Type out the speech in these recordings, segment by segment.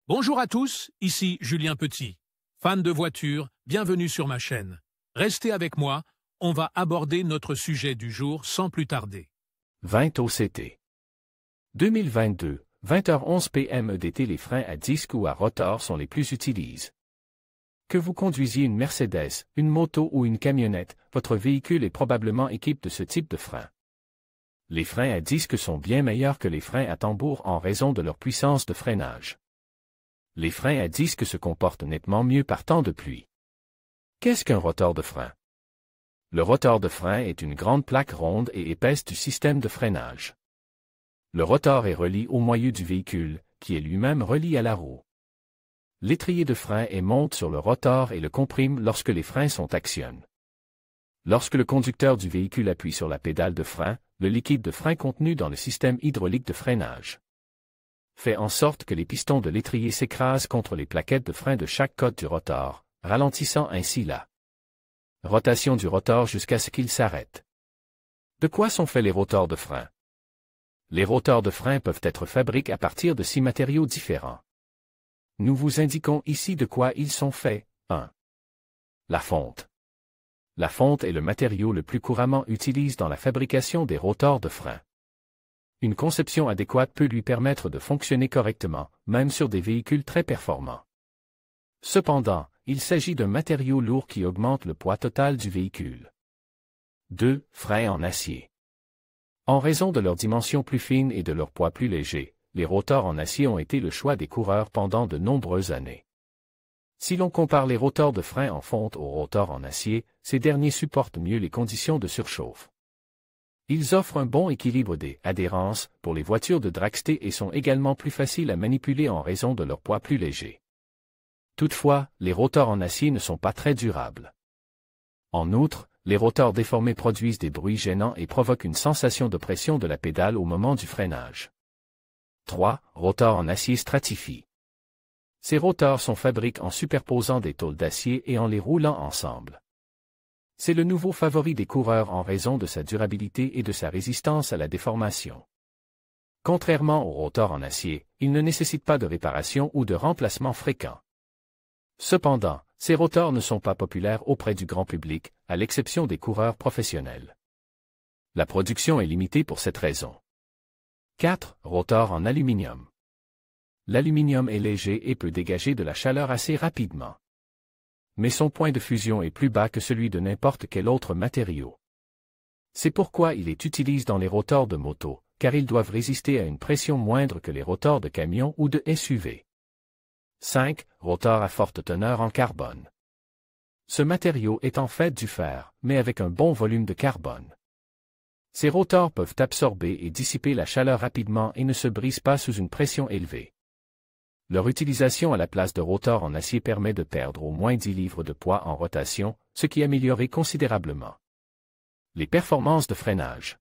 Bonjour à tous, ici Julien Petit. Fan de voitures, bienvenue sur ma chaîne. Restez avec moi, on va aborder notre sujet du jour sans plus tarder. 20 OCT. 2022, 20h11 PM EDT. Les freins à disque ou à rotor sont les plus utilisés. Que vous conduisiez une Mercedes, une moto ou une camionnette, votre véhicule est probablement équipé de ce type de frein. Les freins à disque sont bien meilleurs que les freins à tambour en raison de leur puissance de freinage. Les freins à disque se comportent nettement mieux par temps de pluie. Qu'est-ce qu'un rotor de frein? Le rotor de frein est une grande plaque ronde et épaisse du système de freinage. Le rotor est relié au moyeu du véhicule, qui est lui-même relié à la roue. L'étrier de frein monte sur le rotor et le comprime lorsque les freins sont actionnés. Lorsque le conducteur du véhicule appuie sur la pédale de frein, le liquide de frein contenu dans le système hydraulique de freinage fait en sorte que les pistons de l'étrier s'écrasent contre les plaquettes de frein de chaque côte du rotor, ralentissant ainsi la rotation du rotor jusqu'à ce qu'il s'arrête. De quoi sont faits les rotors de frein? Les rotors de frein peuvent être fabriqués à partir de 6 matériaux différents. Nous vous indiquons ici de quoi ils sont faits. 1. La fonte. La fonte est le matériau le plus couramment utilisé dans la fabrication des rotors de frein. Une conception adéquate peut lui permettre de fonctionner correctement, même sur des véhicules très performants. Cependant, il s'agit d'un matériau lourd qui augmente le poids total du véhicule. 2. Freins en acier. En raison de leurs dimensions plus fines et de leur poids plus léger, les rotors en acier ont été le choix des coureurs pendant de nombreuses années. Si l'on compare les rotors de frein en fonte aux rotors en acier, ces derniers supportent mieux les conditions de surchauffe. Ils offrent un bon équilibre d'adhérence pour les voitures de dragster et sont également plus faciles à manipuler en raison de leur poids plus léger. Toutefois, les rotors en acier ne sont pas très durables. En outre, les rotors déformés produisent des bruits gênants et provoquent une sensation de pression de la pédale au moment du freinage. 3. Rotors en acier stratifiés. Ces rotors sont fabriqués en superposant des tôles d'acier et en les roulant ensemble. C'est le nouveau favori des coureurs en raison de sa durabilité et de sa résistance à la déformation. Contrairement aux rotors en acier, ils ne nécessitent pas de réparation ou de remplacement fréquent. Cependant, ces rotors ne sont pas populaires auprès du grand public, à l'exception des coureurs professionnels. La production est limitée pour cette raison. 4. Rotors en aluminium. L'aluminium est léger et peut dégager de la chaleur assez rapidement. Mais son point de fusion est plus bas que celui de n'importe quel autre matériau. C'est pourquoi il est utilisé dans les rotors de moto, car ils doivent résister à une pression moindre que les rotors de camions ou de SUV. 5. Rotors à forte teneur en carbone. Ce matériau est en fait du fer, mais avec un bon volume de carbone. Ces rotors peuvent absorber et dissiper la chaleur rapidement et ne se brisent pas sous une pression élevée. Leur utilisation à la place de rotors en acier permet de perdre au moins 10 livres de poids en rotation, ce qui améliore considérablement les performances de freinage.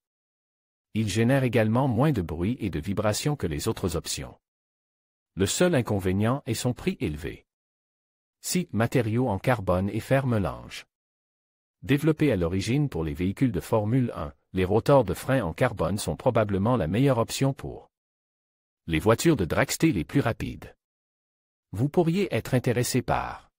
Ils génèrent également moins de bruit et de vibrations que les autres options. Le seul inconvénient est son prix élevé. 6. Matériaux en carbone et fer mélange. Développés à l'origine pour les véhicules de Formule 1, les rotors de frein en carbone sont probablement la meilleure option pour les voitures de dragster les plus rapides. Vous pourriez être intéressé par